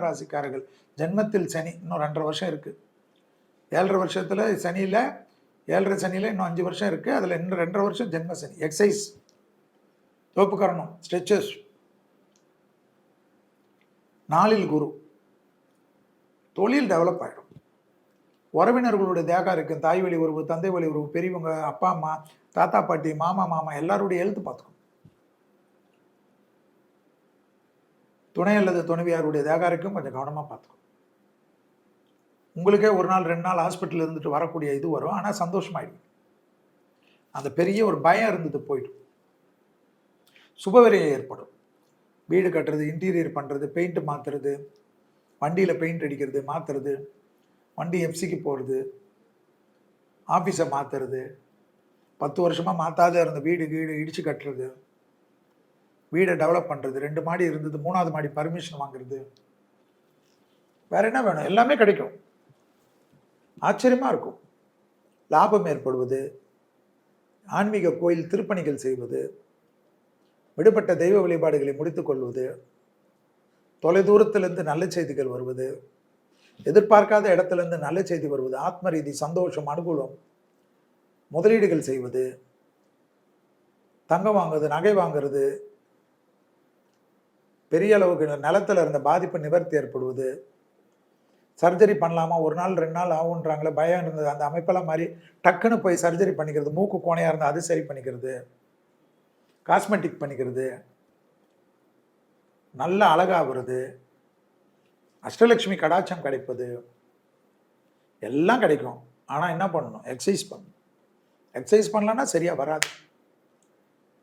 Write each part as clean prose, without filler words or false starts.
ராசிக்காரர்கள் ஜென்மத்தில் சனி இன்னும் 2.5 வருஷம் இருக்குது. 7.5 வருஷத்தில் சனியில் 7.5 சனியில் இன்னும் 5 வருஷம் இருக்குது. அதில் இன்னும் 2.5 வருஷம் ஜென்ம சனி. Exercise, தோப்புக்கரணம், stretches. 4ல் குரு. தொழில் டெவலப் ஆகிடும். உறவினர்களுடைய தேகம் இருக்குது. தாய் வழி உறவு, தந்தை வழி உறவு, பெரியவங்க, அப்பா அம்மா, தாத்தா பாட்டி, மாமா எல்லாருடைய எழுத்து பார்த்துக்கணும். துணை அல்லது துணைவியாருடைய தேகாருக்கும் கொஞ்சம் கவனமாக பார்த்துக்கணும். உங்களுக்கே 1 நாள் 2 நாள் ஹாஸ்பிட்டல் இருந்துட்டு வரக்கூடிய இது வரும். ஆனால் சந்தோஷமாயிடும். அந்த பெரிய ஒரு பயம் இருந்தது போயிடும். சுபவிரயம் ஏற்படும். வீடு கட்டுறது, இன்டீரியர் பண்ணுறது, பெயிண்ட் மாற்றுறது, வண்டியில் பெயிண்ட் அடிக்கிறது, மாற்றுறது, வண்டி எஃப்சிக்கு போகிறது, ஆஃபீஸை மாற்றுறது, 10 வருஷமாக மாற்றாத இருந்த வீடு இடித்து கட்டுறது, வீடை டெவலப் பண்ணுறது, 2 மாடி இருந்தது 3வது மாடி பர்மிஷன் வாங்குறது, வேற என்ன வேணும்? எல்லாமே கிடைக்கும். ஆச்சரியமாக இருக்கும். லாபம் ஏற்படுவது, ஆன்மீக கோயில் திருப்பணிகள் செய்வது, விடுபட்ட தெய்வ வழிபாடுகளை முடித்துக் கொள்வது, தொலைதூரத்திலிருந்து நல்ல செய்திகள் வருவது, எதிர்பார்க்காத இடத்துலேருந்து நல்ல செய்தி வருவது, ஆத்ம ரீதி சந்தோஷம், அனுகூலம், முதலீடுகள் செய்வது, தங்கம் வாங்குறது, நகை வாங்குறது, பெரிய அளவுக்கு நிலத்தில் இருந்த பாதிப்பு நிவர்த்தி ஏற்படுவது, சர்ஜரி பண்ணலாமா 1 நாள் 2 நாள் ஆகுன்றாங்களே பயம் இருந்தது, அந்த அமைப்பெல்லாம் மாதிரி டக்குன்னு போய் சர்ஜரி பண்ணிக்கிறது, மூக்கு கோணையாக இருந்தால் அது சரி பண்ணிக்கிறது, காஸ்மெட்டிக் பண்ணிக்கிறது, நல்ல அழகாகிறது, அஷ்டலட்சுமி கடாட்சம் கிடைப்பது, எல்லாம் கிடைக்கும். ஆனால் என்ன பண்ணணும்? எக்ஸசைஸ் பண்ணணும். எக்ஸசைஸ் பண்ணலன்னா சரியாக வராது.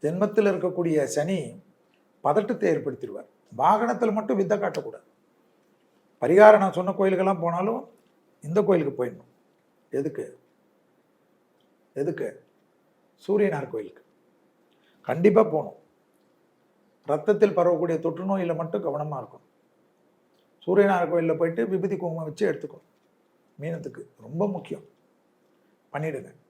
ஜென்மத்தில் இருக்கக்கூடிய சனி பதட்டத்தை ஏற்படுத்திடுவார். வாகனத்தில் மட்டும் வித்தை காட்டக்கூடாது. பரிகாரம் நான் சொன்ன கோயிலுக்கெல்லாம் போனாலும் இந்த கோயிலுக்கு போயிடணும். எதுக்கு? சூரியனார் கோயிலுக்கு கண்டிப்பாக போகணும். ரத்தத்தில் பரவக்கூடிய தொற்று நோயில் மட்டும் கவனமாக இருக்கும். சூரியனார் கோயிலில் போயிட்டு விபூதி குங்குமம் வச்சு எடுத்துக்கணும். மீனத்துக்கு ரொம்ப முக்கியம். பண்ணிவிடுங்க.